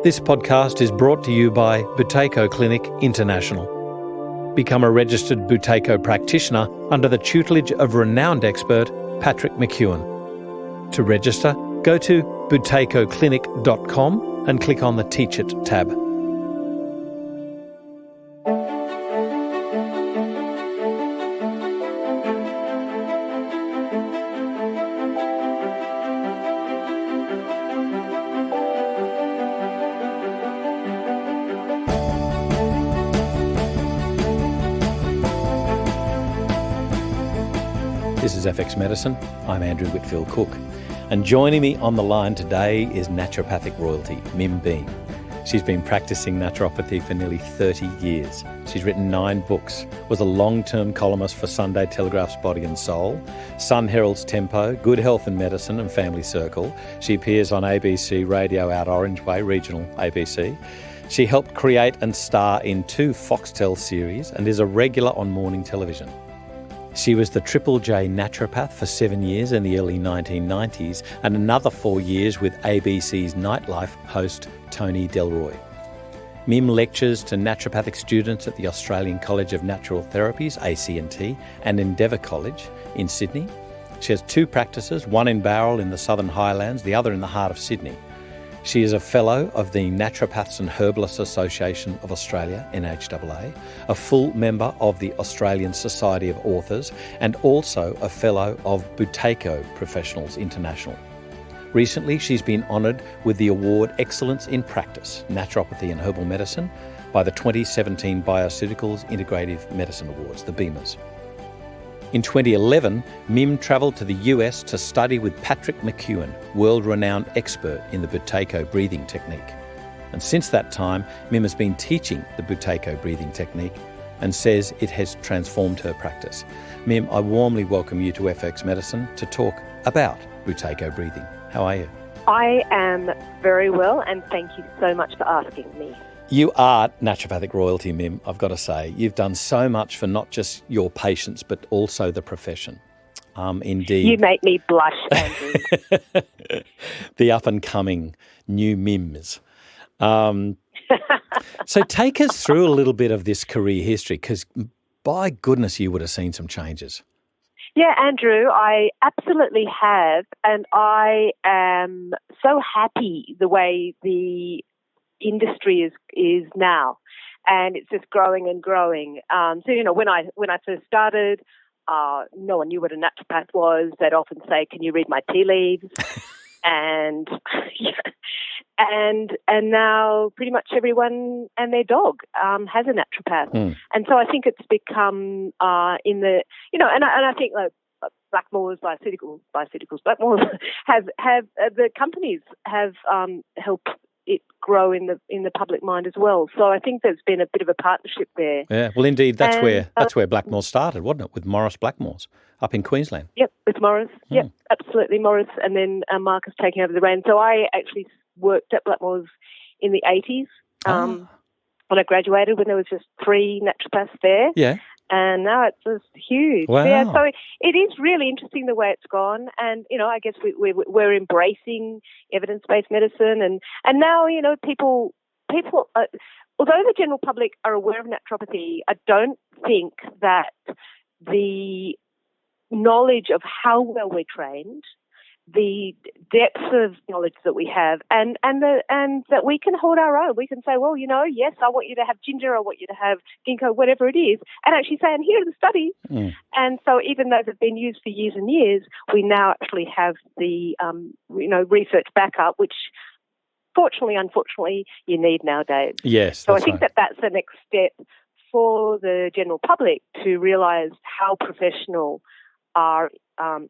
This podcast is brought to you by Buteyko Clinic International. Become a registered Buteyko practitioner under the tutelage of renowned expert Patrick McEwen. To register, go to buteykoclinic.com and click on the Teach It tab. This is FX Medicine. I'm Andrew Whitfield Cook. And joining me on the line today is naturopathic royalty, Mim Beim. She's been practicing naturopathy for nearly 30 years. She's written 9 books, was a long-term columnist for Sunday Telegraph's Body and Soul, Sun Herald's Tempo, Good Health and Medicine and Family Circle. She appears on ABC Radio out Orange Way, regional ABC. She helped create and star in 2 Foxtel series and is a regular on morning television. She was the Triple J naturopath for 7 years in the early 1990s and another 4 years with ABC's Nightlife host Tony Delroy. Mim lectures to naturopathic students at the Australian College of Natural Therapies, ACNT, and Endeavour College in Sydney. She has 2 practices, one in Bowral in the Southern Highlands, the other in the heart of Sydney. She is a Fellow of the Naturopaths and Herbalists Association of Australia, NHAA, a full member of the Australian Society of Authors, and also a Fellow of Buteyko Professionals International. Recently, she's been honoured with the award Excellence in Practice, Naturopathy and Herbal Medicine by the 2017 Bioceuticals Integrative Medicine Awards, the BEMAs. In 2011, Mim travelled to the US to study with Patrick McEwen, world-renowned expert in the Buteyko breathing technique. And since that time, Mim has been teaching the Buteyko breathing technique and says it has transformed her practice. Mim, I warmly welcome you to FX Medicine to talk about Buteyko breathing. How are you? I am very well, and thank you so much for asking me. You are naturopathic royalty, Mim, I've got to say. You've done so much for not just your patients, but also the profession. Indeed. You make me blush, Andrew. The up-and-coming new Mims. So take us through a little bit of this career history, because by goodness, you would have seen some changes. Yeah, Andrew, I absolutely have, and I am so happy the way the industry is now, and it's just growing and growing. So when I first started, no one knew what a naturopath was. They'd often say, "Can you read my tea leaves?" and now pretty much everyone and their dog has a naturopath, and so I think it's become and I think like Blackmores, Blackmores have the companies have helped it grow in the public mind as well. So I think there's been a bit of a partnership there. Yeah, well, indeed, that's where Blackmores started, wasn't it? With Morris Blackmores up in Queensland. Yep, with Morris. Yep, absolutely, Morris, and then Marcus taking over the reins. So I actually worked at Blackmores in the 80s when I graduated, when there was just 3 naturopaths there. Yeah. And now it's just huge. Wow. Yeah, so it is really interesting the way it's gone. And, I guess we're embracing evidence-based medicine. And now, people, although the general public are aware of naturopathy, I don't think that the knowledge of how well we're trained, the depth of knowledge that we have, and that we can hold our own. We can say, well, yes, I want you to have ginger, I want you to have ginkgo, whatever it is, and actually say, and here are the studies. And so even though they've been used for years and years, we now actually have the research backup, which unfortunately, you need nowadays. Yes. So I think that's the next step for the general public to realise how professional our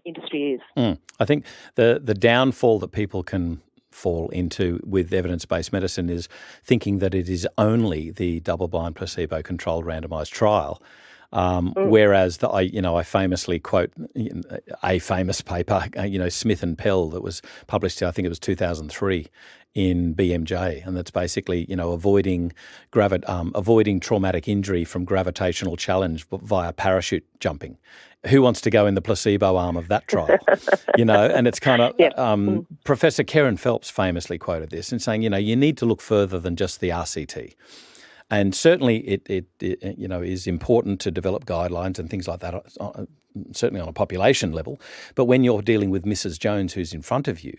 industry is. I think the downfall that people can fall into with evidence-based medicine is thinking that it is only the double-blind placebo-controlled randomised trial. Whereas I famously quote a famous paper, Smith and Pell, that was published, I think it was 2003 in BMJ, and that's basically, avoiding traumatic injury from gravitational challenge via parachute jumping. Who wants to go in the placebo arm of that trial? And it's kind of Professor Karen Phelps famously quoted this and saying, you need to look further than just the RCT. And certainly it is important to develop guidelines and things like that, certainly on a population level. But when you're dealing with Mrs. Jones, who's in front of you,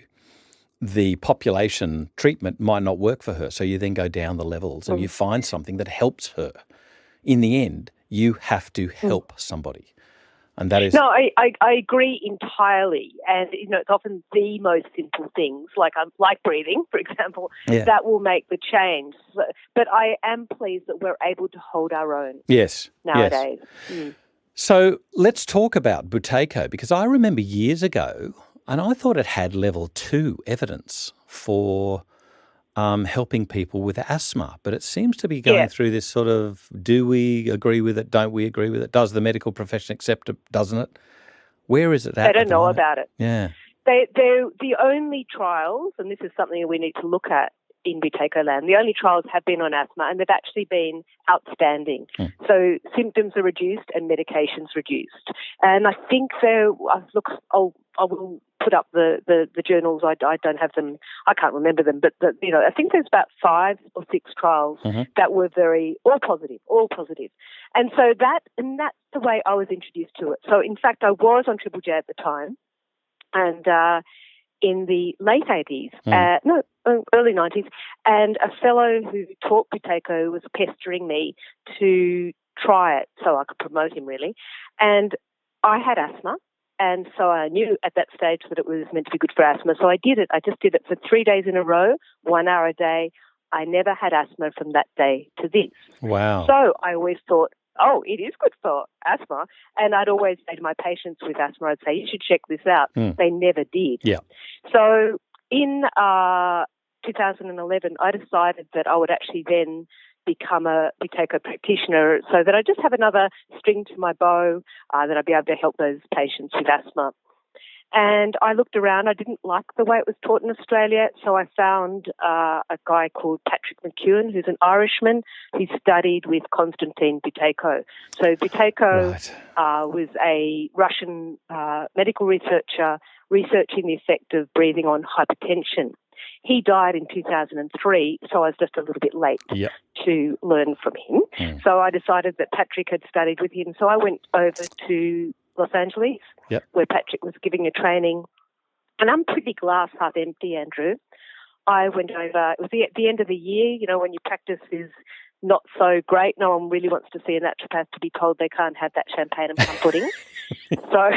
the population treatment might not work for her. So you then go down the levels and you find something that helps her. In the end, you have to help somebody. And that is... No, I agree entirely. And, it's often the most simple things, like breathing, for example, that will make the change. But I am pleased that we're able to hold our own nowadays. Yes. So let's talk about Buteyko, because I remember years ago, and I thought it had level 2 evidence for helping people with asthma, but it seems to be going through this sort of, do we agree with it, don't we agree with it? Does the medical profession accept it, doesn't it? Where is it at? They don't know about it. Yeah. They're the only trials, and this is something that we need to look at in Buteyko land, the only trials have been on asthma, and they've actually been outstanding. So symptoms are reduced and medications reduced. And I think I will put up the journals. I don't have them. I can't remember them, but I think there's about 5 or 6 trials that were all positive. And so that's the way I was introduced to it. So in fact, I was on Triple J at the time, and in the late 80s, early 90s, and a fellow who taught Buteyko was pestering me to try it so I could promote him, really. And I had asthma, and so I knew at that stage that it was meant to be good for asthma. So I did it. I just did it for 3 days in a row, 1 hour a day. I never had asthma from that day to this. Wow. So I always thought, it is good for asthma. And I'd always say to my patients with asthma, I'd say, you should check this out. They never did. Yeah. So in 2011, I decided that I would actually then become a Buteyko practitioner so that I just have another string to my bow, that I'd be able to help those patients with asthma. And I looked around. I didn't like the way it was taught in Australia, so I found a guy called Patrick McEwen, who's an Irishman, who studied with Konstantin Buteyko. So Buteyko was a Russian medical researcher researching the effect of breathing on hypertension. He died in 2003, so I was just a little bit late to learn from him. So I decided that Patrick had studied with him. So I went over to Los Angeles, where Patrick was giving a training. And I'm pretty glass half empty, Andrew. I went over, it was the end of the year, when your practice is not so great. No one really wants to see a naturopath to be told they can't have that champagne and plum pudding. So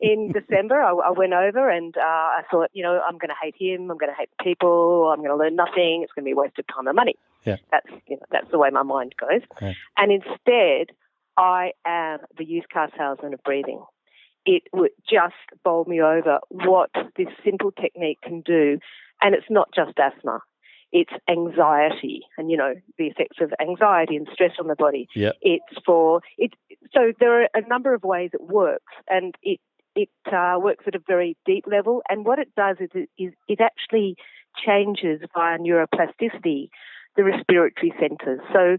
in December, I went over and I thought, I'm going to hate him, I'm going to hate the people, I'm going to learn nothing, it's going to be a waste of time and money. Yeah. That's the way my mind goes. Yeah. And instead, I am the used car salesman of breathing. It would just bowl me over what this simple technique can do. And it's not just asthma. It's anxiety and, the effects of anxiety and stress on the body. Yep. So there are a number of ways it works, and it works at a very deep level. And what it does is it actually changes via neuroplasticity the respiratory centers. So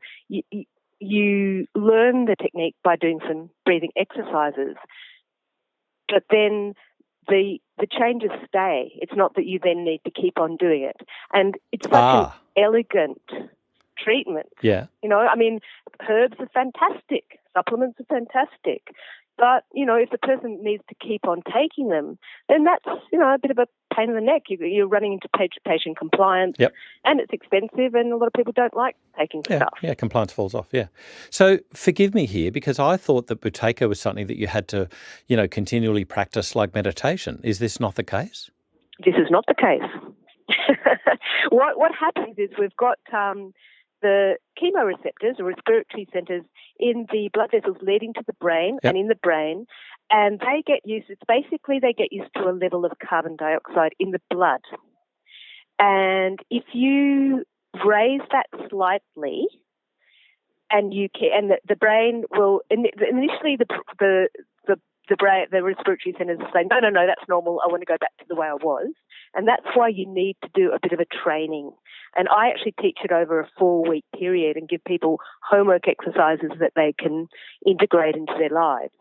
you learn the technique by doing some breathing exercises, but then the changes stay. It's not that you then need to keep on doing it. And it's such an elegant treatment. Yeah. Herbs are fantastic. Supplements are fantastic. But, if the person needs to keep on taking them, then that's, a bit of a pain in the neck. You're running into patient compliance, and it's expensive, and a lot of people don't like taking stuff. Yeah, compliance falls off, So forgive me here, because I thought that Buteyko was something that you had to, continually practice like meditation. Is this not the case? This is not the case. What happens is we've got the chemoreceptors or respiratory centers in the blood vessels leading to the brain and in the brain, and they get used to a level of carbon dioxide in the blood. And if you raise that slightly, and you can, and the brain will initially the brain, the respiratory centers are saying, no, that's normal. I want to go back to the way I was. And that's why you need to do a bit of a training. And I actually teach it over a 4-week period and give people homework exercises that they can integrate into their lives.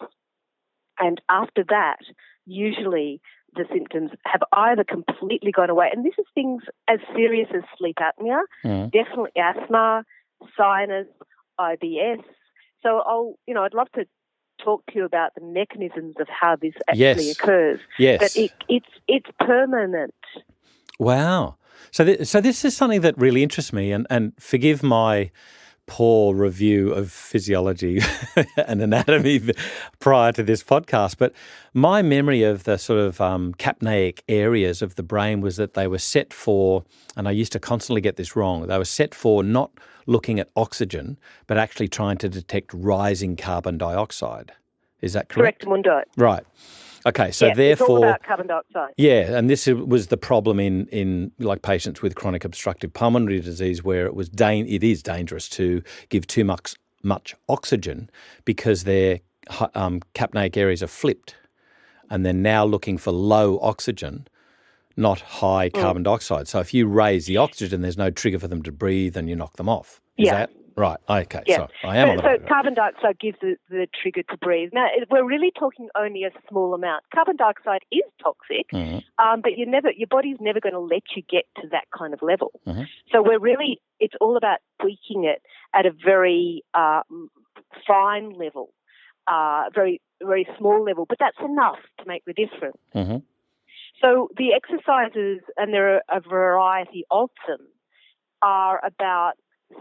And after that, usually the symptoms have either completely gone away, and this is things as serious as sleep apnea, definitely asthma, sinus, IBS. So I'd love to talk to you about the mechanisms of how this actually occurs. Yes. But it's permanent. Wow. So this is something that really interests me, and forgive my poor review of physiology and anatomy prior to this podcast, but my memory of the sort of capnaic areas of the brain was that they were set for, and I used to constantly get this wrong, they were set for not looking at oxygen, but actually trying to detect rising carbon dioxide. Is that correct? Correct, Mundo. Right. Okay, so therefore, it's all about carbon dioxide. Yeah, and this was the problem in like patients with chronic obstructive pulmonary disease, where it is dangerous to give too much oxygen because their capnaic areas are flipped, and they're now looking for low oxygen, not high carbon dioxide. So if you raise the oxygen, there's no trigger for them to breathe, and you knock them off. Is that right? Okay, yeah. So I am on the right. So carbon dioxide gives the trigger to breathe. Now, we're really talking only a small amount. Carbon dioxide is toxic, but your body's never going to let you get to that kind of level. Mm-hmm. So it's all about tweaking it at a very fine level, very, very small level, but that's enough to make the difference. Mm-hmm. So the exercises, and there are a variety of them, are about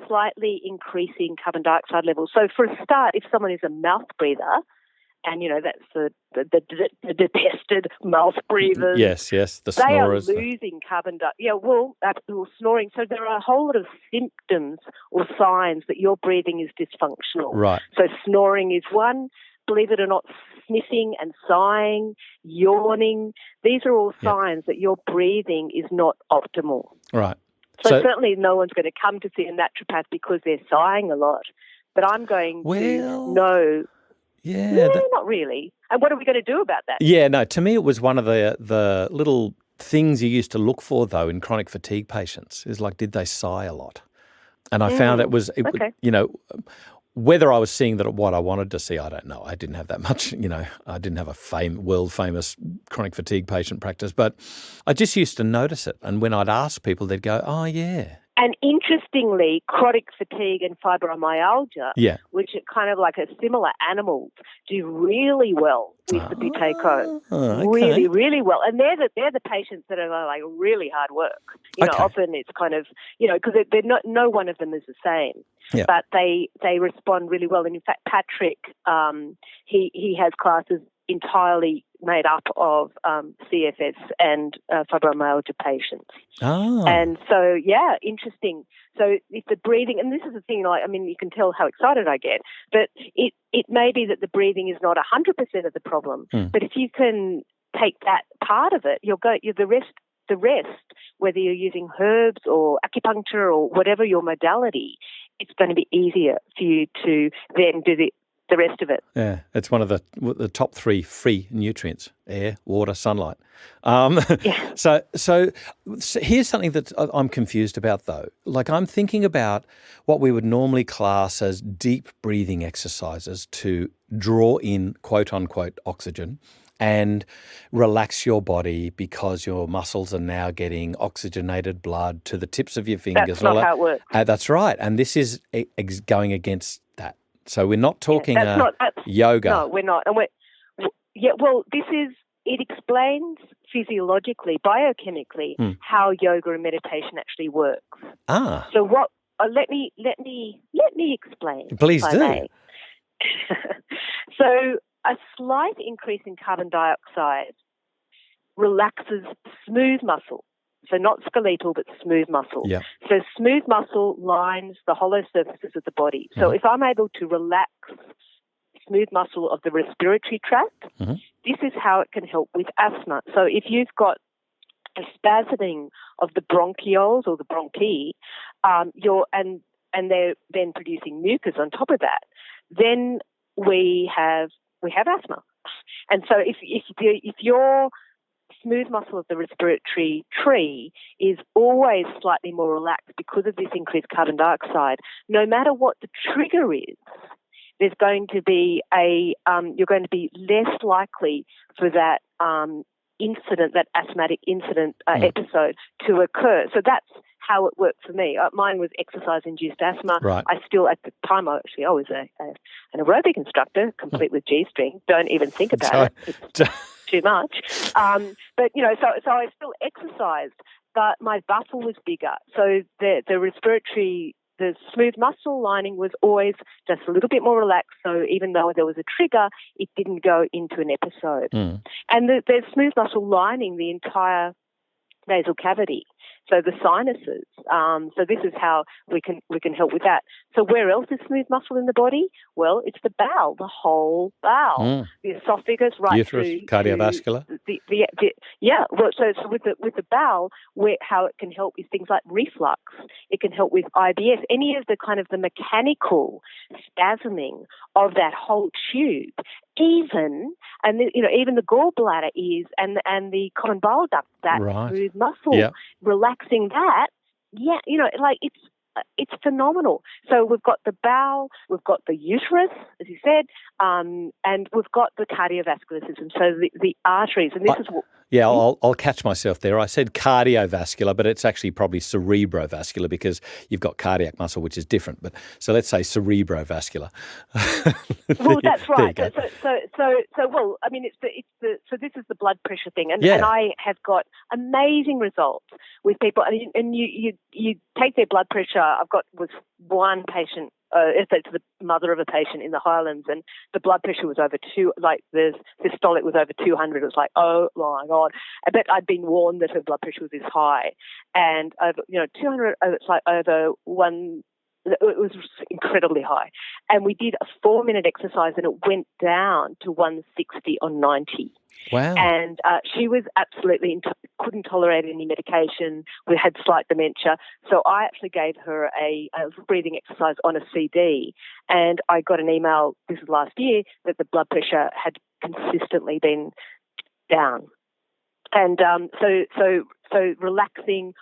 slightly increasing carbon dioxide levels. So for a start, if someone is a mouth breather, and that's the detested mouth breathers. Yes, the snorers. They are losing carbon dioxide. Snoring. So there are a whole lot of symptoms or signs that your breathing is dysfunctional. Right. So snoring is one. Believe it or not, sniffing and sighing, yawning. These are all signs that your breathing is not optimal. Right. So certainly no one's going to come to see a naturopath because they're sighing a lot. But I'm going to know. Yeah. No, not really. And what are we going to do about that? Yeah, no, to me it was one of the little things you used to look for, though, in chronic fatigue patients, is like, did they sigh a lot? And I found it was, whether I was seeing what I wanted to see, I don't know. I didn't have that much, I didn't have a world-famous chronic fatigue patient practice, but I just used to notice it. And when I'd ask people, they'd go, oh, yeah. And interestingly, chronic fatigue and fibromyalgia, which are kind of like a similar animal, do really well with the buteyko. Okay. Really, really well. And they're the patients that are like really hard work. Often it's kind of, because no one of them is the same. Yeah. But they respond really well. And in fact, Patrick, he has classes entirely made up of CFS and fibromyalgia patients. Oh. And so, interesting. So if the breathing, and this is the thing, you can tell how excited I get, but it may be that the breathing is not 100% of the problem, but if you can take that part of it, the rest, whether you're using herbs or acupuncture or whatever your modality, it's going to be easier for you to then do the rest of it. Yeah, it's one of the top 3 free nutrients: air, water, sunlight. So here's something that I'm confused about, though. Like, I'm thinking about what we would normally class as deep breathing exercises to draw in quote unquote oxygen and relax your body because your muscles are now getting oxygenated blood to the tips of your fingers. That's not how it works. That's right. And this is going against that. So we're not talking yoga. No, we're not. And it explains physiologically, biochemically, how yoga and meditation actually works. Ah. So let me explain. Please do. So a slight increase in carbon dioxide relaxes smooth muscle. So not skeletal, but smooth muscle. Yeah. So smooth muscle lines the hollow surfaces of the body. So if I'm able to relax smooth muscle of the respiratory tract, this is how it can help with asthma. So if you've got a spasming of the bronchioles or the bronchi, and they're then producing mucus on top of that, then we have asthma. And so if your smooth muscle of the respiratory tree is always slightly more relaxed because of this increased carbon dioxide, no matter what the trigger is, there's going to be you're going to be less likely for that incident, that asthmatic incident episode to occur. So that's how it worked for me. Mine was exercise-induced asthma. Right. I still, at the time, I was an aerobic instructor, complete with G-string. Don't even think about it. It's too much. But, so I still exercised, but my bustle was bigger. So the respiratory, the smooth muscle lining was always just a little bit more relaxed. So even though there was a trigger, it didn't go into an episode. And there's smooth muscle lining the entire nasal cavity, so the sinuses. So this is how we can help with that. So where else is smooth muscle in the body? Well, it's the bowel, the whole bowel, the esophagus, right uterus, through cardiovascular. Well, so with the bowel, how it can help is things like reflux. It can help with IBS. Any of the kind of the mechanical spasming of that whole tube. Even the gallbladder is and the common bile duct, that smooth muscle, relaxing that. It's phenomenal. So we've got the bowel, we've got the uterus, as you said, and we've got the cardiovascular system, so the arteries. And this is what... Yeah, I'll catch myself there. I said cardiovascular, but it's actually probably cerebrovascular because you've got cardiac muscle, which is different. But so let's say cerebrovascular. Well, that's right. So I mean, so this is the blood pressure thing, and I have got amazing results with people, and you take their blood pressure. Was one patient. It's the mother of a patient in the Highlands, and the blood pressure was over the systolic was over 200. It was like, oh my God. But I'd been warned that her blood pressure was this high, and over 200. It's like over one. It was incredibly high, and we did a 4-minute exercise, and it went down to 160 on 90. Wow! And she was absolutely couldn't tolerate any medication. We had slight dementia, so I actually gave her a breathing exercise on a CD, and I got an email. This was last year that the blood pressure had consistently been down. And so relaxing,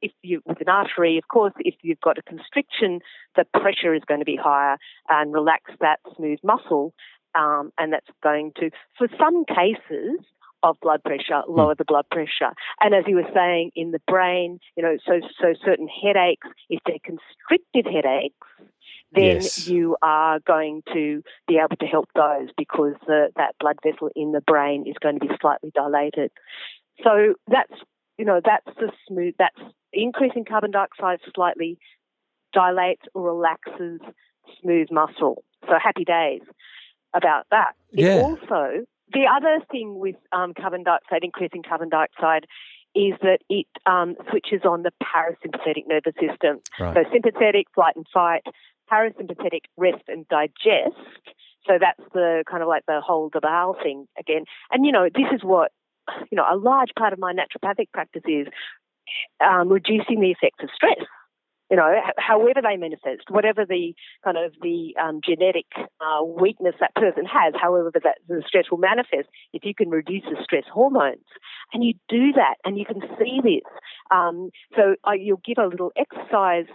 if you with an artery, of course, if you've got a constriction, the pressure is going to be higher, and relax that smooth muscle, and that's going to, for some cases of blood pressure, lower the blood pressure. And as you were saying, in the brain, so certain headaches, if they're constricted headaches, then you are going to be able to help those because that blood vessel in the brain is going to be slightly dilated. So that's increasing carbon dioxide slightly dilates or relaxes smooth muscle. So happy days about that. Yeah. It also, the other thing with carbon dioxide, increasing carbon dioxide, is that it switches on the parasympathetic nervous system. Right. So sympathetic, flight and fight, parasympathetic, rest and digest. So that's the kind of like the hold the bowel thing again. And, this is what, a large part of my naturopathic practice is reducing the effects of stress. However they manifest, whatever the kind of the genetic weakness that person has, however that the stress will manifest, if you can reduce the stress hormones, and you do that, and you can see this. You'll give a little exercise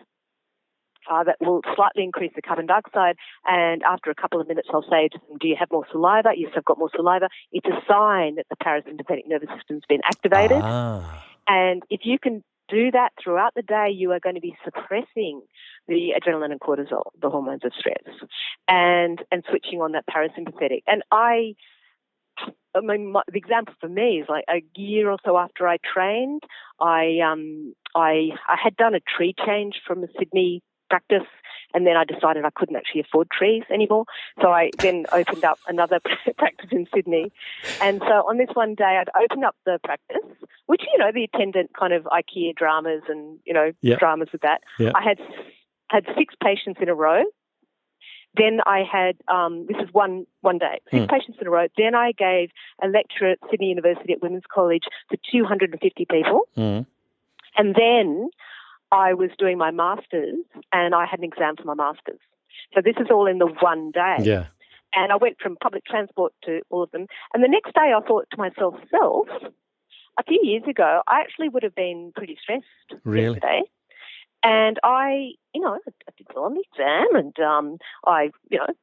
that will slightly increase the carbon dioxide, and after a couple of minutes I'll say to them, do you have more saliva? Yes, I've got more saliva. It's a sign that the parasympathetic nervous system's been activated. And if you can do that throughout the day, you are going to be suppressing the adrenaline and cortisol, the hormones of stress, and switching on that parasympathetic. And I mean, the example for me is like a year or so after I trained, I had done a tree change from a Sydney practice, and then I decided I couldn't actually afford trees anymore. So I then opened up another practice in Sydney. And so on this one day, I'd opened up the practice, which, the attendant kind of IKEA dramas and, dramas with that. Yep. I had 6 patients in a row. Then I had, this is one day, 6 patients in a row. Then I gave a lecture at Sydney University at Women's College for 250 people. And then I was doing my master's and I had an exam for my master's. So this is all in the one day. Yeah. And I went from public transport to all of them. And the next day I thought to myself, a few years ago, I actually would have been pretty stressed Really? yesterday. And I did well on the exam, and I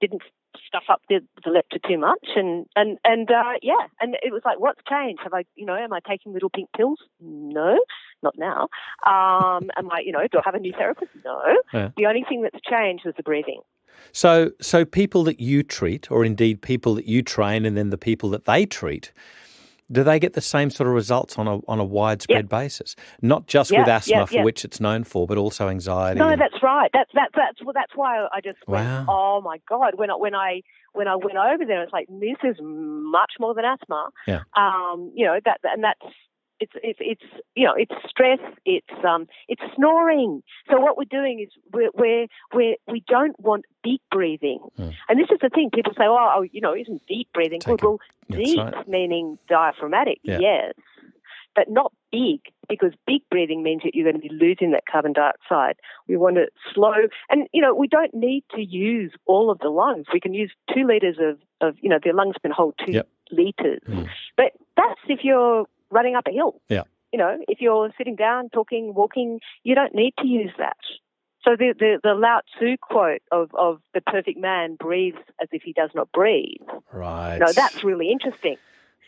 didn't stuff up the lecture too much, and it was like, what's changed? Have I, am I taking little pink pills? No, not now. Am I, do I have a new therapist? No. Yeah. The only thing that's changed was the breathing. So people that you treat, or indeed people that you train, and then the people that they treat, do they get the same sort of results on a widespread basis? Not just with asthma, for which it's known for, but also anxiety. No, that's right. That's why I just went, Wow. oh my God. When I went over there, it's like, this is much more than asthma. Yeah. It's stress, it's snoring. So what we're doing is we don't want deep breathing. And this is the thing, people say, isn't deep breathing good? Well, deep meaning diaphragmatic, yes, but not big, because big breathing means that you're going to be losing that carbon dioxide. We want to slow, and we don't need to use all of the lungs. We can use 2 liters of the lungs can hold 2 liters, but that's if you're running up a hill. Yeah. If you're sitting down, talking, walking, you don't need to use that. So the Lao Tzu quote of the perfect man breathes as if he does not breathe. Right. No, that's really interesting.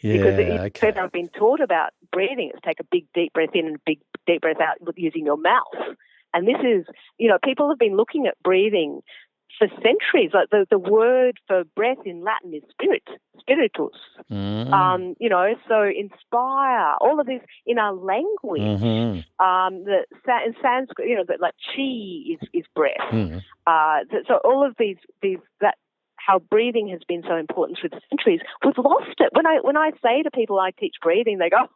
Yeah, because people have been taught about breathing. It's take a big deep breath in and a big deep breath out using your mouth. And this is, people have been looking at breathing for centuries. Like the word for breath in Latin is spiritus. So inspire, all of this in our language. In Sanskrit, like chi is breath. So all of these how breathing has been so important through the centuries, we've lost it. When I say to people I teach breathing, they go,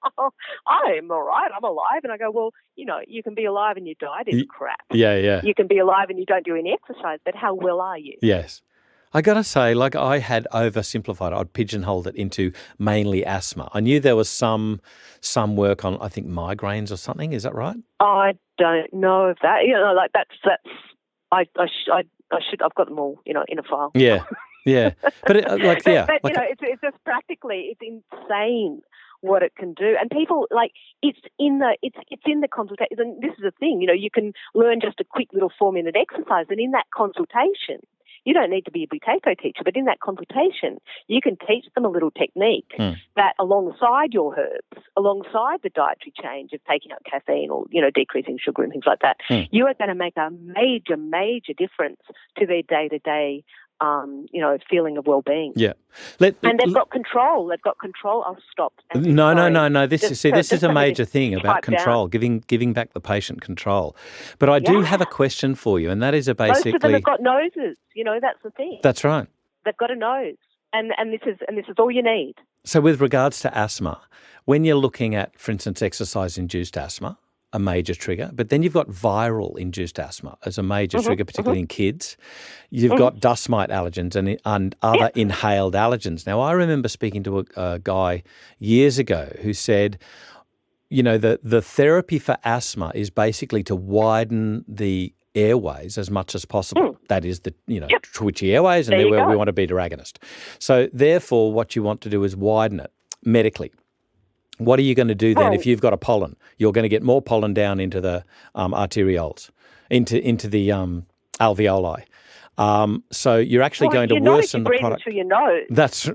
I'm all right, I'm alive. And I go, well, you can be alive and your diet is crap. Yeah. You can be alive and you don't do any exercise, but how well are you? Yes. I got to say, I had oversimplified it. I'd pigeonholed it into mainly asthma. I knew there was some work on, I think, migraines or something. Is that right? I don't know if that, I've got them all, in a file. Yeah. But it's just practically, it's insane what it can do. And people, it's in the consultation. And this is the thing, you can learn just a quick little 4-minute exercise, and in that consultation, you don't need to be a Buteyko teacher, but in that consultation, you can teach them a little technique that alongside your herbs, alongside the dietary change of taking out caffeine or, decreasing sugar and things like that, you are going to make a major, major difference to their day-to-day feeling of well-being. Yeah. And they've got control. I'll stop. No. This is a major thing about control, giving back the patient control. But I do have a question for you, and that is basically... Most of them have got noses. That's the thing. That's right. They've got a nose, and this is all you need. So with regards to asthma, when you're looking at, for instance, exercise-induced asthma, a major trigger, but then you've got viral-induced asthma as a major trigger, particularly in kids. You've got dust mite allergens and other inhaled allergens. Now, I remember speaking to a guy years ago who said, the therapy for asthma is basically to widen the airways as much as possible. That is the, twitchy airways, and we want a beta agonist. So therefore, what you want to do is widen it medically. What are you going to do then if you've got a pollen? You're going to get more pollen down into the arterioles, into the alveoli. So you're actually going to worsen the product. Through your nose. That's so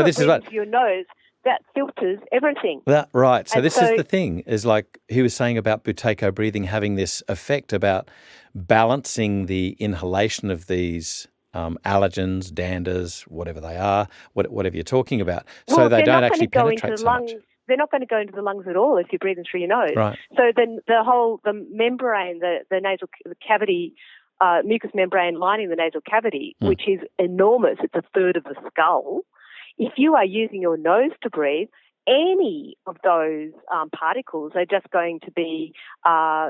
this is what through your nose. That filters everything. Right. So this is the thing, is like he was saying about Buteyko breathing having this effect about balancing the inhalation of these allergens, danders, whatever they are, whatever you're talking about, so they don't actually penetrate so much. They're not going to go into the lungs at all if you're breathing through your nose. Right. So then the membrane, the nasal cavity, mucous membrane lining the nasal cavity, which is enormous, it's a third of the skull. If you are using your nose to breathe, any of those particles are just going to be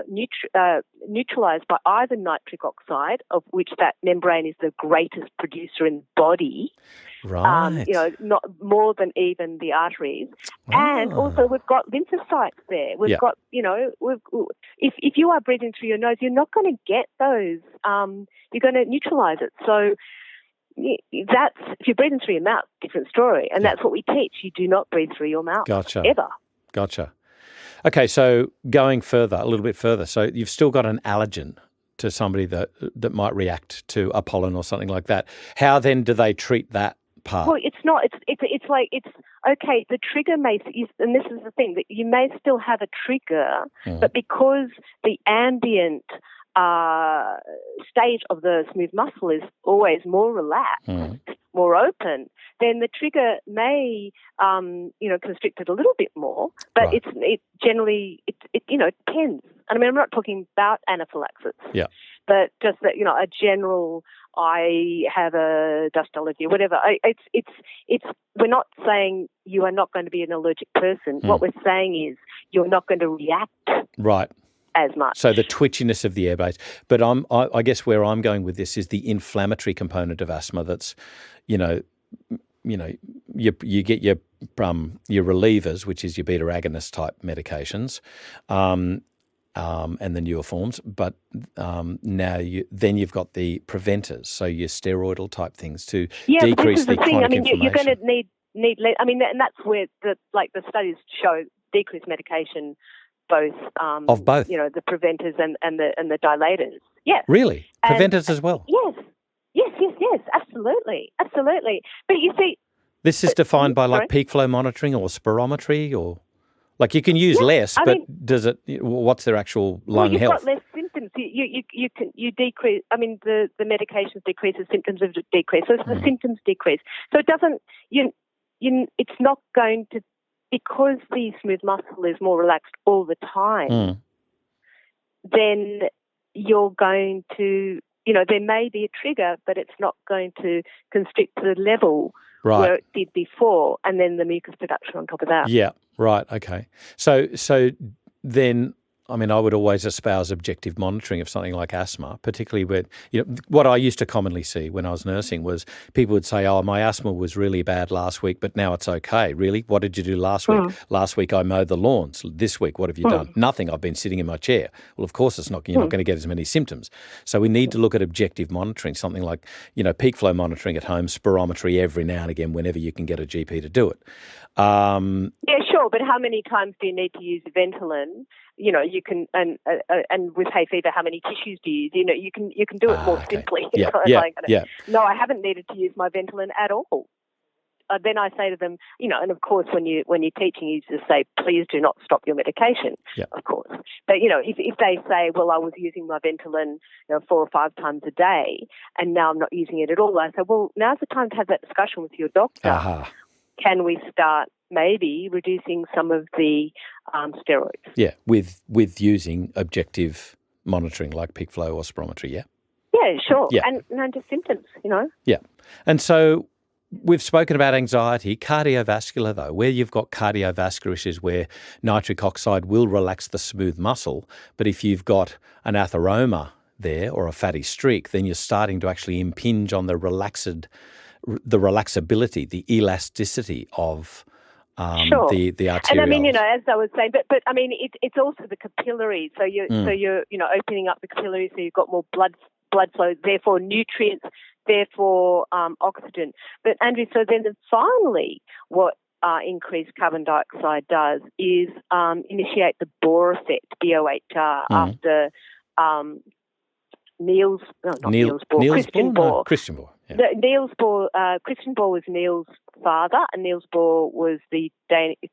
neutralized by either nitric oxide, of which that membrane is the greatest producer in the body, Right. Not more than even the arteries. And also we've got lymphocytes there. We've got, if you are breathing through your nose, you're not going to get those. You're going to neutralise it. So if you're breathing through your mouth, different story. And that's what we teach. You do not breathe through your mouth ever. Gotcha. Okay, so going further, a little bit further. So you've still got an allergen to somebody that might react to a pollen or something like that. How then do they treat that part? Well, it's not. It's like okay. The trigger and this is the thing, that you may still have a trigger, but because the ambient state of the smooth muscle is always more relaxed, more open, then the trigger may constrict it a little bit more. But it generally depends. And I mean, I'm not talking about anaphylaxis. Yeah. But just that, a general, I have a dust allergy, whatever. We're not saying you are not going to be an allergic person. What we're saying is you're not going to react as much. So the twitchiness of the airways. But I guess where I'm going with this is the inflammatory component of asthma. That's, you get your relievers, which is your beta agonist type medications. And the newer forms, but now you've got the preventers, so your steroidal type things to decrease the chronic inflammation. You're going to need. I mean, and that's where the studies show decreased medication, both of both, the preventers and the dilators. Yes, really, preventers as well. Yes, absolutely. But you see, this is defined by peak flow monitoring or spirometry or. Like you can use less, but does it? What's their actual lung health? You've got less symptoms. You decrease. I mean, the medications decrease, the symptoms of decrease. So the symptoms decrease. So it doesn't. It's not going to, because the smooth muscle is more relaxed all the time. Then you're going to. There may be a trigger, but it's not going to constrict to the level where it did before, and then the mucus production on top of that. Yeah, right, okay. So then, I mean, I would always espouse objective monitoring of something like asthma, particularly with, what I used to commonly see when I was nursing was people would say, oh, my asthma was really bad last week, but now it's okay. Really? What did you do last week? Last week I mowed the lawns. This week, what have you done? Nothing. I've been sitting in my chair. Well, of course you're not going to get as many symptoms. So we need to look at objective monitoring, something like, peak flow monitoring at home, spirometry every now and again whenever you can get a GP to do it. Yeah, sure, but how many times do you need to use Ventolin? You can, and with hay fever, how many tissues do you use? You can do it more simply. No, I haven't needed to use my Ventolin at all. Then I say to them, and of course when you're teaching, you just say, please do not stop your medication. Of course, but if they say, well, I was using my Ventolin 4 or 5 times a day, and now I'm not using it at all, I say, well, now's the time to have that discussion with your doctor. Can we start maybe reducing some of the steroids? Yeah, with using objective monitoring like peak flow or spirometry, Yeah, sure. Yeah. And just symptoms, Yeah. And so we've spoken about anxiety. Cardiovascular, though, where you've got cardiovascular issues where nitric oxide will relax the smooth muscle, but if you've got an atheroma there or a fatty streak, then you're starting to actually impinge on the relaxability, the elasticity of the arterioles. And I mean, as I was saying, but I mean, it's also the capillaries. So you're opening up the capillaries, so you've got more blood flow, therefore nutrients, therefore oxygen. But Andrew, so then finally, what increased carbon dioxide does is initiate the Bohr effect, BOHR, after Christian Bohr. Christian Bohr. Yeah. Christian Bohr was Niels' father, and Niels Bohr was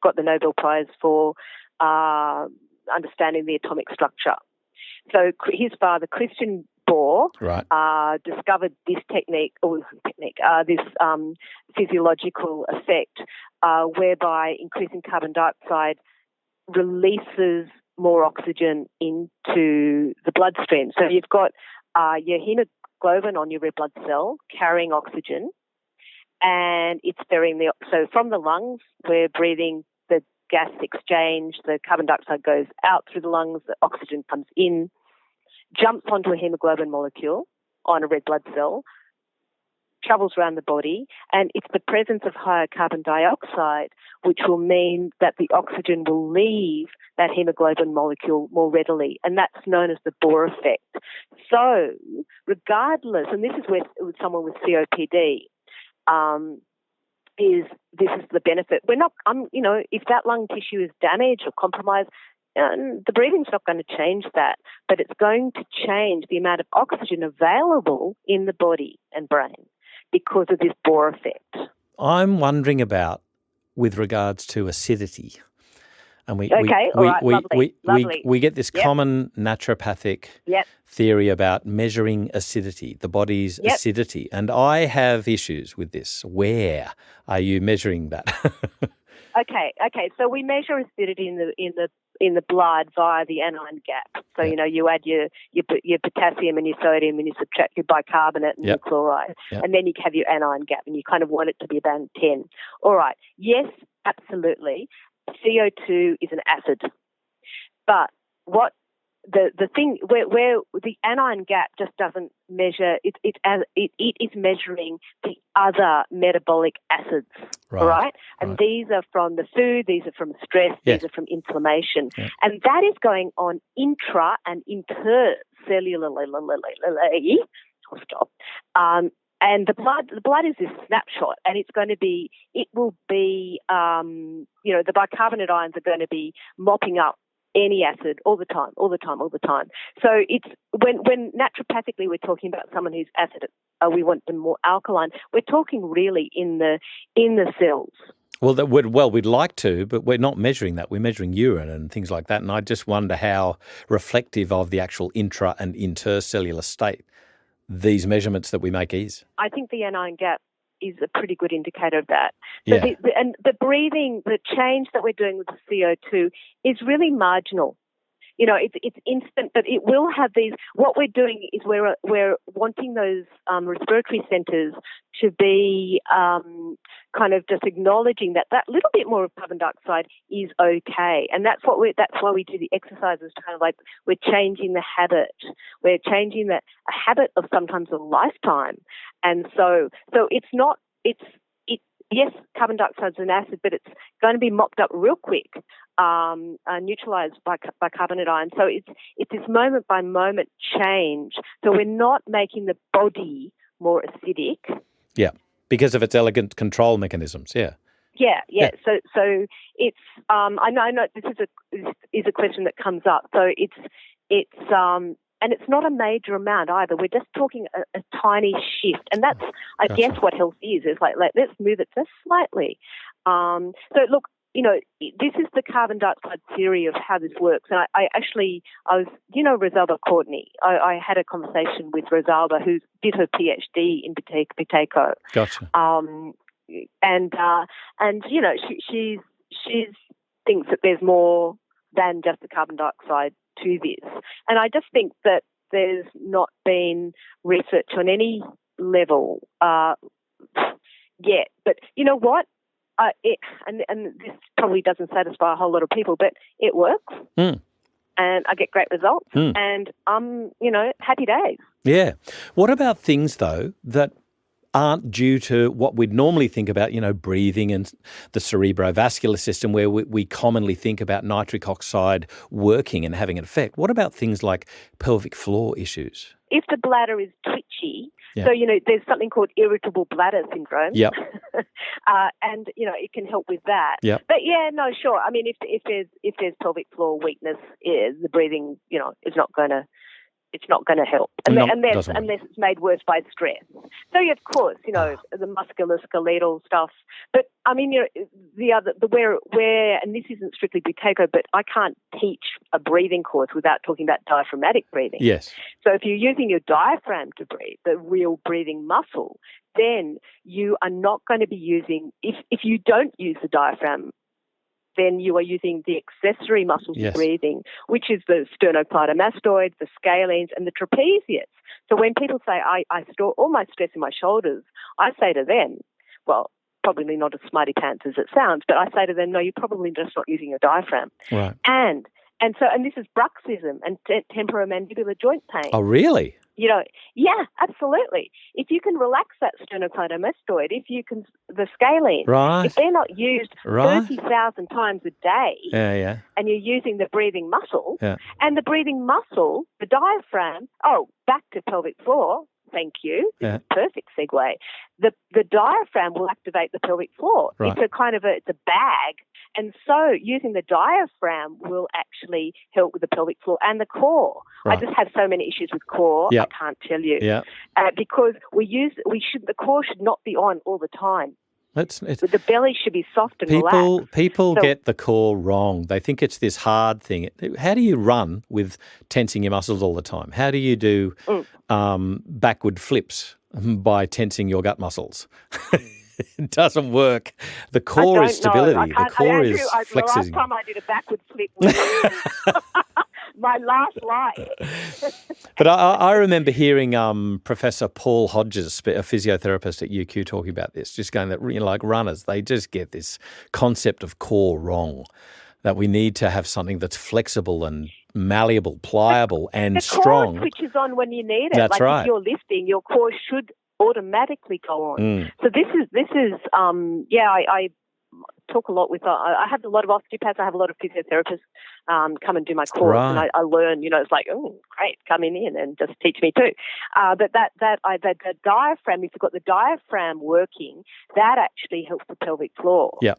got the Nobel Prize for understanding the atomic structure. So his father, Christian Bohr, discovered this this physiological effect whereby increasing carbon dioxide releases more oxygen into the bloodstream. So you've got your hemoglobin on your red blood cell carrying oxygen, and it's ferrying so from the lungs, we're breathing the gas exchange, the carbon dioxide goes out through the lungs, the oxygen comes in, jumps onto a hemoglobin molecule on a red blood cell, travels around the body, and it's the presence of higher carbon dioxide which will mean that the oxygen will leave that hemoglobin molecule more readily, and that's known as the Bohr effect. So regardless, and this is where with someone with COPD, this is the benefit. We're not, if that lung tissue is damaged or compromised, the breathing's not going to change that, but it's going to change the amount of oxygen available in the body and brain because of this Bohr effect. I'm wondering about with regards to acidity. And we get this common naturopathic theory about measuring acidity, the body's acidity. And I have issues with this. Where are you measuring that? Okay. So we measure acidity in the blood via the anion gap. So you add your potassium and your sodium, and you subtract your bicarbonate and your chloride, and then you have your anion gap, and you kind of want it to be about 10. All right. Yes, absolutely. CO2 is an acid, but what the thing where the anion gap just doesn't measure it is measuring the other metabolic acids, right? And these are from the food, these are from stress, these are from inflammation, and that is going on intra and intercellularly. I'll stop. And the blood is this snapshot, and it will be, the bicarbonate ions are going to be mopping up any acid all the time. So it's when naturopathically we're talking about someone who's acid, we want them more alkaline. We're talking really in the cells. Well, we'd like to, but we're not measuring that. We're measuring urine and things like that. And I just wonder how reflective of the actual intra and intercellular state these measurements that we make is. I think the anion gap is a pretty good indicator of that. So and the breathing, the change that we're doing with the CO2 is really marginal. It's instant, but it will have these. What we're doing is we're wanting those respiratory centres to be kind of just acknowledging that little bit more of carbon dioxide is okay, and that's why we do the exercises. Kind of like we're changing the habit. We're changing a habit of sometimes a lifetime, and so it's not. Yes, carbon dioxide is an acid, but it's going to be mopped up real quick, neutralized by carbonate ions. So it's this moment by moment change. So we're not making the body more acidic. Yeah, because of its elegant control mechanisms. Yeah. So it's I know this is a question that comes up. So it's and it's not a major amount either. We're just talking a tiny shift. And that's, I guess, what health is. It's like let's move it just slightly. So, look, this is the carbon dioxide theory of how this works. And I was, Rosalba Courtney. I had a conversation with Rosalba, who did her PhD in Buteyko. Gotcha. She thinks that there's more than just the carbon dioxide to this. And I just think that there's not been research on any level yet. But you know what? And this probably doesn't satisfy a whole lot of people, but it works. And I get great results. And I'm, happy days. Yeah. What about things, though, that aren't due to what we'd normally think about, breathing and the cerebrovascular system, where we commonly think about nitric oxide working and having an effect? What about things like pelvic floor issues? If the bladder is twitchy, so, there's something called irritable bladder syndrome. Yep. And, it can help with that. Yep. But, no, sure. I mean, if there's pelvic floor weakness, the breathing, is not going to... It's not going to help unless it's made worse by stress. So, of course, the musculoskeletal stuff. But I mean, where, and this isn't strictly Buteyko, but I can't teach a breathing course without talking about diaphragmatic breathing. Yes. So if you're using your diaphragm to breathe, the real breathing muscle, then you are not going to be using. If you don't use the diaphragm, then you are using the accessory muscles of breathing, which is the sternocleidomastoid, the scalenes, and the trapezius. So when people say, I store all my stress in my shoulders, I say to them, well, probably not as smarty pants as it sounds, but I say to them, no, you're probably just not using your diaphragm. Right. And this is bruxism and temporomandibular joint pain. Oh, really? Yeah, absolutely. If you can relax that sternocleidomastoid, the scalene, Right. if they're not used Right. 30,000 times a day, Yeah. and you're using the breathing muscle, Yeah. and the breathing muscle, the diaphragm, back to pelvic floor, thank you, this is perfect segue. The diaphragm will activate the pelvic floor. Right. It's a bag, and so using the diaphragm will actually help with the pelvic floor and the core. Right. I just have so many issues with core. Yep. I can't tell you. Yeah. Because the core should not be on all the time. But the belly should be soft and relaxed. People get the core wrong. They think it's this hard thing. How do you run with tensing your muscles all the time? How do you do backward flips by tensing your gut muscles? It doesn't work. The core is stability. The core is flexing. The last time I did a backward flip was my last life. But I remember hearing Professor Paul Hodges, a physiotherapist at UQ, talking about this, just going that, like runners, they just get this concept of core wrong, that we need to have something that's flexible and malleable, pliable and strong. The core switches on when you need it. That's right. If you're lifting, your core should automatically go on. So this is I talk a lot with, I have a lot of osteopaths, I have a lot of physiotherapists come and do my course, and I learn, it's like, oh, great, come in and just teach me too. But the diaphragm, if you've got the diaphragm working, that actually helps the pelvic floor. Yeah.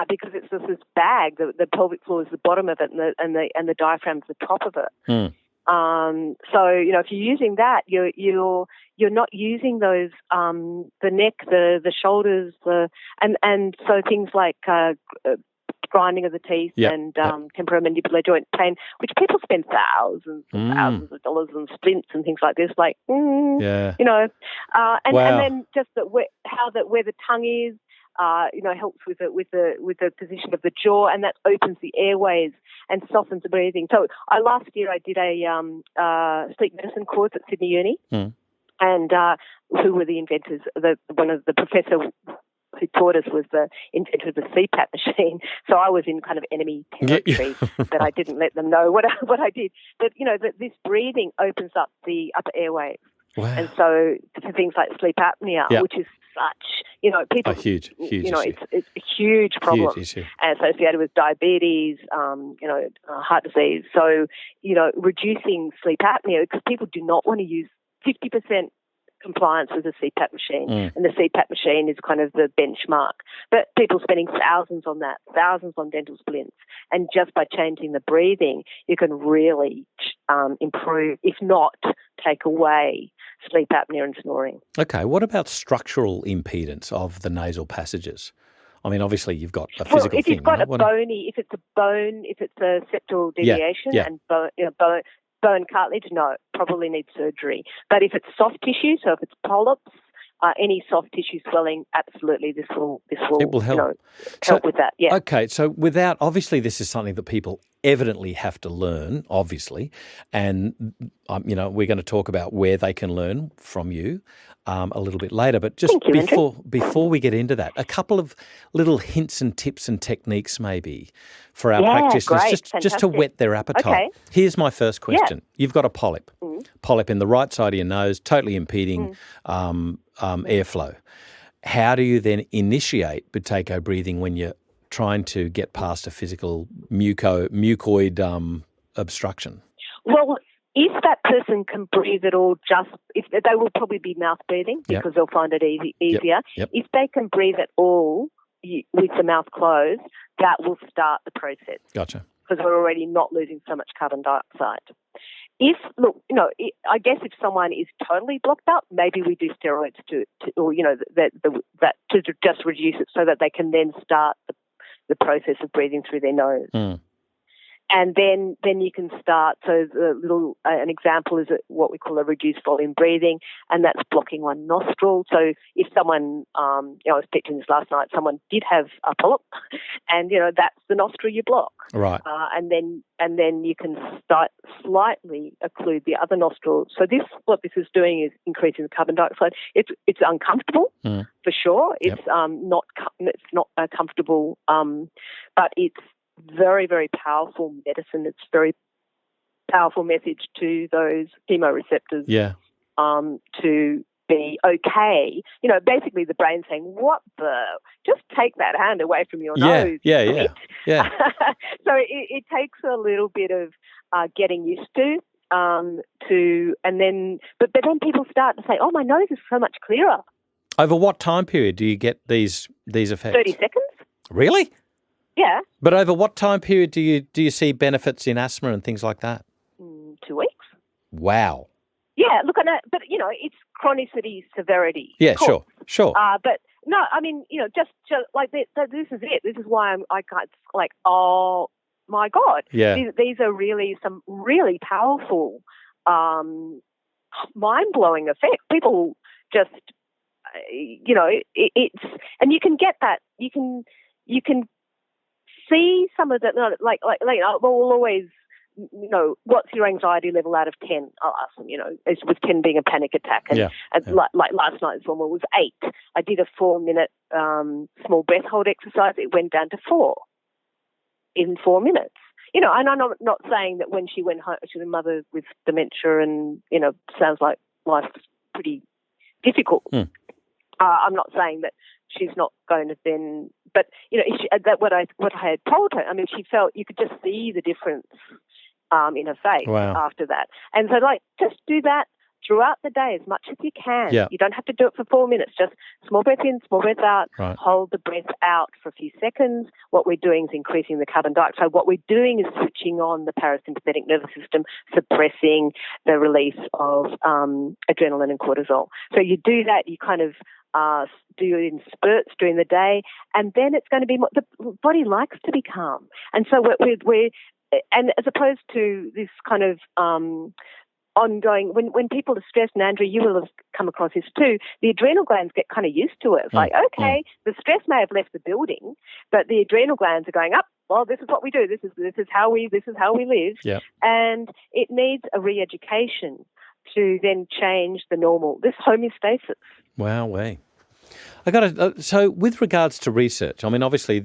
Because it's just this bag, the pelvic floor is the bottom of it, and the diaphragm's the top of it. So if you're using that, you're not using those the neck, the shoulders, and so things like grinding of the teeth and temporomandibular joint pain, which people spend thousands and thousands of dollars on splints and things like this, and then just where the tongue is. Helps with the position of the jaw, and that opens the airways and softens the breathing. So last year I did a sleep medicine course at Sydney Uni, and who were the inventors? One of the professor who taught us was the inventor of the CPAP machine. So I was in kind of enemy territory, but I didn't let them know what I did. But that this breathing opens up the upper airways. Wow. And so for things like sleep apnea, which is such, people, a huge issue. It's a huge problem, huge issue. Associated with diabetes, heart disease. So, reducing sleep apnea, because people do not want to use 50% compliance with a CPAP machine, and the CPAP machine is kind of the benchmark. But people spending thousands on that, thousands on dental splints, and just by changing the breathing, you can really improve, if not take away, sleep apnea and snoring. Okay, what about structural impedance of the nasal passages? I mean, obviously you've got a physical thing. If you've got if it's a bone, if it's a septal deviation and bone cartilage, no, probably needs surgery. But if it's soft tissue, so if it's polyps, any soft tissue swelling, absolutely, this will it will help. Help with that. Yeah. Okay, so obviously this is something that people evidently have to learn, obviously, and we're going to talk about where they can learn from you a little bit later. But just before we get into that, a couple of little hints and tips and techniques maybe for our practitioners, just to whet their appetite. Okay. Here's my first question. You've got a polyp in the right side of your nose, totally impeding airflow. How do you then initiate buteyko breathing when you're trying to get past a physical mucoid obstruction? Well, if that person can breathe at all, they will probably be mouth breathing because they'll find it easier. Yep. If they can breathe at all with the mouth closed, that will start the process. Gotcha. Because we're already not losing so much carbon dioxide. I guess if someone is totally blocked up, maybe we do steroids to just reduce it so that they can then start the process of breathing through their nose. And then you can start. So an example is what we call a reduced volume breathing, and that's blocking one nostril. So if someone, I was picturing this last night, someone did have a polyp, and that's the nostril you block. Right. And then you can start slightly occlude the other nostril. So what this is doing is increasing the carbon dioxide. It's uncomfortable for sure. It's not comfortable, but it's very, very powerful medicine. It's very powerful message to those chemoreceptors Yeah. to be okay. Basically the brain saying, what the? Just take that hand away from your nose. Yeah. So it takes a little bit of getting used to, but then people start to say, oh, my nose is so much clearer. Over what time period do you get these effects? 30 seconds. Really? Yeah. But over what time period do you see benefits in asthma and things like that? 2 weeks. Wow. Yeah, look, but it's chronicity, severity. Yeah, sure. But no, I mean, just like this is it. This is why I can't, like, oh my God. Yeah. These are really some really powerful, mind-blowing effects. People just, it's, and you can get that. You can see some of that. Like we'll always. What's your anxiety level out of 10? I'll ask them, with 10 being a panic attack. And like last night's one was 8. I did a 4-minute small breath hold exercise. It went down to 4 in 4 minutes. And I'm not saying that when she went home, she's a mother with dementia and, sounds like life's pretty difficult. I'm not saying that she's not going to then, but, what I had told her, I mean, she felt you could just see the difference in her face after that. And so, just do that throughout the day as much as you can. Yeah. You don't have to do it for 4 minutes. Just small breath in, small breath out, right. Hold the breath out for a few seconds. What we're doing is increasing the carbon dioxide. What we're doing is switching on the parasympathetic nervous system, suppressing the release of adrenaline and cortisol. So you do that, you kind of do it in spurts during the day, and then it's going to be more, the body likes to be calm. And so we're and as opposed to this kind of ongoing, when people are stressed, and Andrew, you will have come across this too, the adrenal glands get kind of used to it. It's like, okay, the stress may have left the building, but the adrenal glands are going up. Well, this is what we do. This is how we live. Yep. And it needs a re-education to then change the normal, this homeostasis. Wow, way. So with regards to research, I mean, obviously,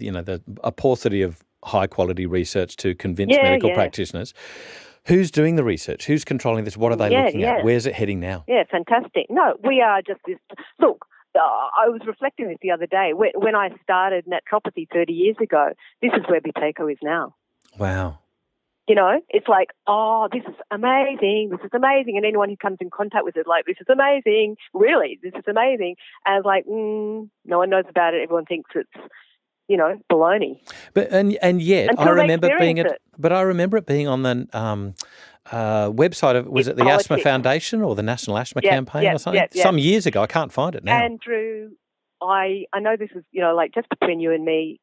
a paucity of high-quality research to convince medical practitioners. Who's doing the research? Who's controlling this? What are they looking at? Where's it heading now? Yeah, fantastic. No, we are just this. Look, I was reflecting this the other day. When I started naturopathy 30 years ago, this is where Buteyko is now. Wow. It's like, oh, this is amazing. This is amazing. And anyone who comes in contact with it, like, this is amazing. Really, this is amazing. And it's like, no one knows about it. Everyone thinks it's, baloney. But and yet, until I remember being it. But I remember it being on the website of, was it the politics. Asthma Foundation or the National Asthma Campaign or something? Some years ago. I can't find it now. Andrew, I know this is, just between you and me.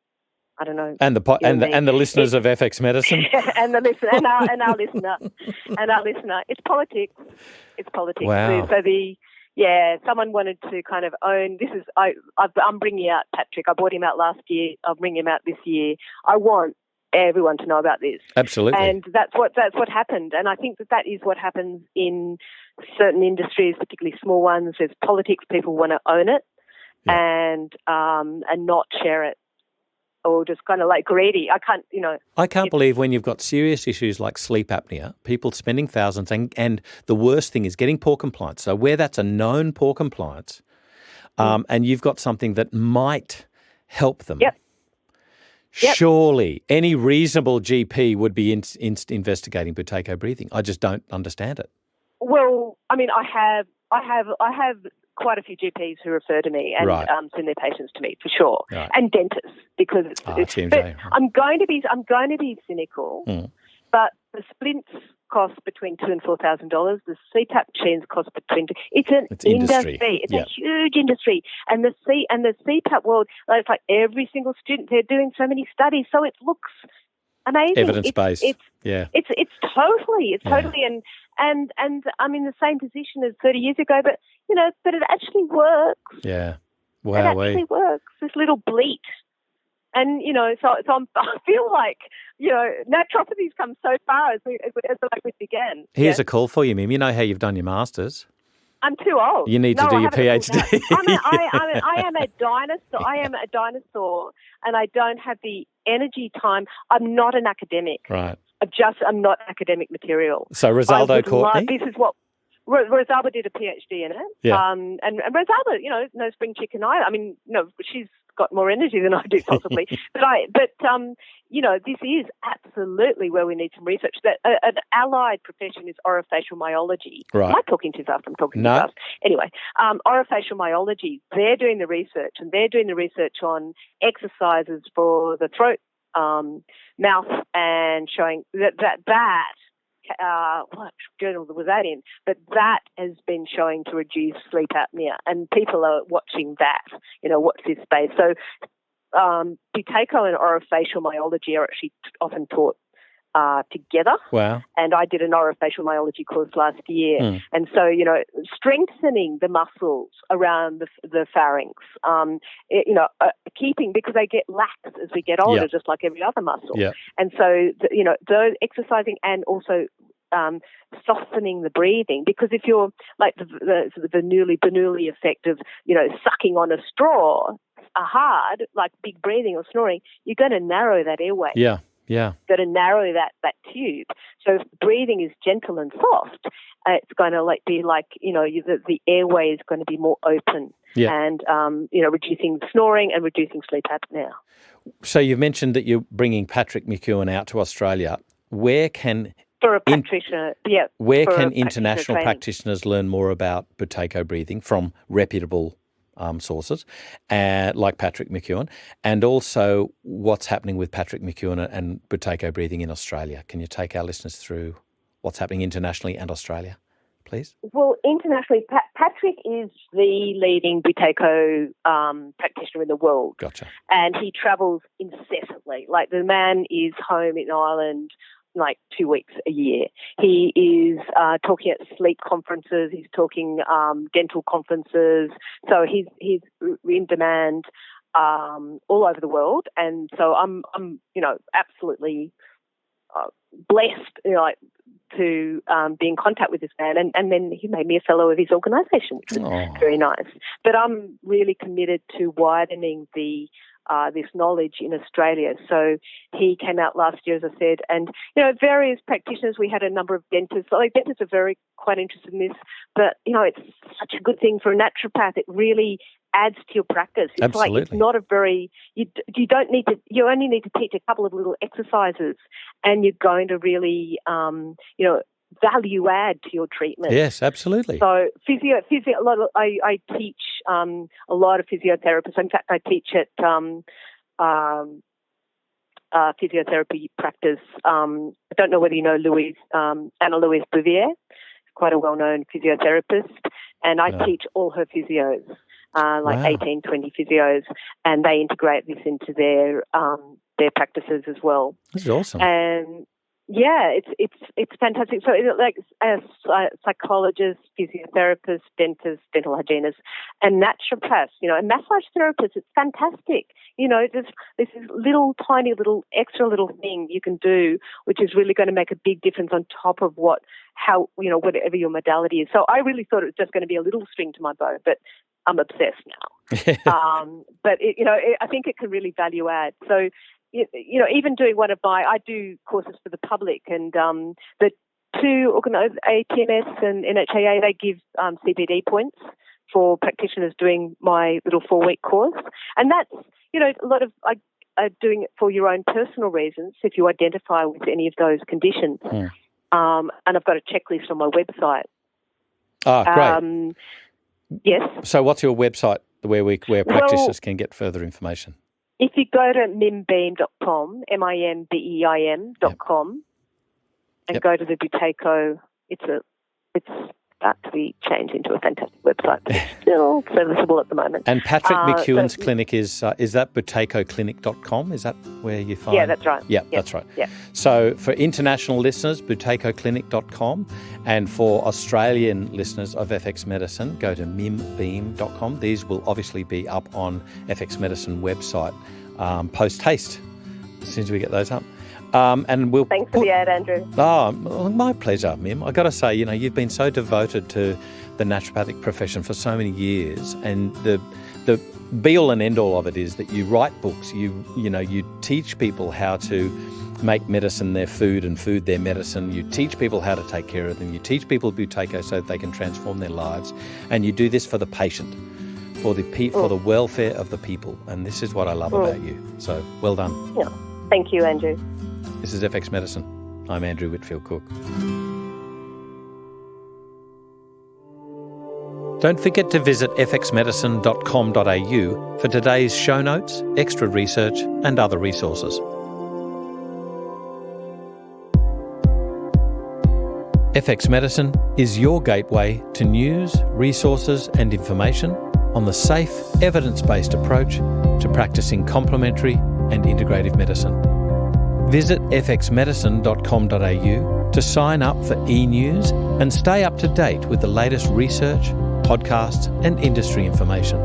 I don't know. And the listeners of FX Medicine. and the listener and our listener. It's politics. It's politics. Wow. So someone wanted to kind of own. I'm bringing out Patrick. I brought him out last year. I'll bring him out this year. I want everyone to know about this. Absolutely. And that's what happened. And I think that is what happens in certain industries, particularly small ones. There's politics. People want to own it and not share it. Or just kind of like greedy. I can't believe when you've got serious issues like sleep apnea, people spending thousands, and the worst thing is getting poor compliance. So where that's a known poor compliance, and you've got something that might help them, surely any reasonable GP would be investigating Buteyko breathing. I just don't understand it. Well, I mean, I have quite a few GPs who refer to me and send their patients to me for sure, and dentists because it's TMJ. I'm going to be cynical, but the splints cost between $2,000 and $4,000. The CPAP machines cost between. It's an industry. It's a huge industry, and the CPAP world. It's like every single student. They're doing so many studies, so it looks amazing. Evidence-based. It's totally, and I'm in the same position as 30 years ago, but it actually works. Yeah. Wow. It actually works. This little bleat. And, so I feel like, naturopathy's come so far as we began. Here's a call for you, Mim. You know how you've done your masters. I'm too old. You need to do your PhD. I am a dinosaur. I am a dinosaur, and I don't have the energy time. I'm not an academic. Right. I'm not academic material. So Rosaldo Courtney? This is what Rosalba did a PhD in it. Yeah. And Rosalba, no spring chicken either. I mean, she's got more energy than I do possibly. This is absolutely where we need some research. That an allied profession is orofacial myology. Right. Am I talking too fast? I'm talking too fast. Anyway, orofacial myology, they're doing the research, and they're doing the research on exercises for the throat, mouth, and showing that what journal was that in? But that has been showing to reduce sleep apnea, and people are watching that. What's this space? So, Buteyko and orofacial myology are actually often taught together. Wow. And I did an orofacial myology course last year. And so, strengthening the muscles around the pharynx, keeping, because they get lax as we get older, just like every other muscle. Yeah. And so, those exercising and also softening the breathing, because if you're like the Bernoulli effect of, sucking on a straw hard, like big breathing or snoring, you're going to narrow that airway. Yeah. Yeah. Got to narrow that tube. So if breathing is gentle and soft, it's going to be like, the airway is going to be more open. Yeah. And, reducing snoring and reducing sleep apnea. So you've mentioned that you're bringing Patrick McEwen out to Australia. Where can... For a practitioner, Where can international practitioners learn more about Buteyko breathing from reputable sources, like Patrick McEwen, and also what's happening with Patrick McEwen and Buteyko breathing in Australia? Can you take our listeners through what's happening internationally and Australia, please? Well, internationally, Patrick is the leading Buteyko practitioner in the world. Gotcha. And he travels incessantly. Like, the man is home in Ireland like 2 weeks a year. He is talking at sleep conferences. He's talking dental conferences. So he's in demand all over the world. And so I'm absolutely blessed, to be in contact with this man. And then he made me a fellow of his organisation, which was very nice. But I'm really committed to widening this knowledge in Australia. So he came out last year, as I said, and, various practitioners. We had a number of dentists. Dentists are quite interested in this, but, it's such a good thing for a naturopath. It really adds to your practice. It's Absolutely. It's not a very, you only need to teach a couple of little exercises, and you're going to really, value add to your treatment. Yes, absolutely. So I teach a lot of physiotherapists. In fact, I teach at physiotherapy practice. I don't know whether you know Anna Louise Bouvier, quite a well-known physiotherapist, and I teach all her physios, 18, 20 physios, and they integrate this into their practices as well. This is awesome. And yeah, it's fantastic. So, as psychologists, physiotherapists, dentists, dental hygienists, and naturopaths, and massage therapists, it's fantastic. This is tiny extra little thing you can do, which is really going to make a big difference on top of whatever your modality is. So I really thought it was just going to be a little string to my bow, but I'm obsessed now. But I think it can really value add. So, even doing I do courses for the public, and the two organized ATMS and NHAA, they give CPD points for practitioners doing my little 4-week course. And that's, a lot of doing it for your own personal reasons if you identify with any of those conditions. And I've got a checklist on my website. Great. Yes. So what's your website where practitioners can get further information? If you go to mimbeim.com, mimbeim.com, and go to the Buteyko, it's about to be changed into a fantastic website, but it's still serviceable at the moment. And Patrick McEwen's clinic is that buteykoclinic.com? Is that where you find? Yeah, that's right. Yeah, that's right. Yeah. So for international listeners, buteykoclinic.com, and for Australian listeners of FX Medicine, go to mimbeim.com. These will obviously be up on FX Medicine website post-haste as soon as we get those up. And we'll Thanks for the ad, Andrew. Oh, my pleasure, Mim. I've got to say, you've been so devoted to the naturopathic profession for so many years, and the be-all and end-all of it is that you write books, you teach people how to make medicine their food and food their medicine. You teach people how to take care of them. You teach people Buteyko so that they can transform their lives. And you do this for the patient, for the welfare of the people. And this is what I love about you. So well done. Yeah. Thank you, Andrew. This is FX Medicine. I'm Andrew Whitfield Cook. Don't forget to visit fxmedicine.com.au for today's show notes, extra research and other resources. FX Medicine is your gateway to news, resources and information on the safe, evidence-based approach to practicing complementary and integrative medicine. Visit fxmedicine.com.au to sign up for e-news and stay up to date with the latest research, podcasts and industry information.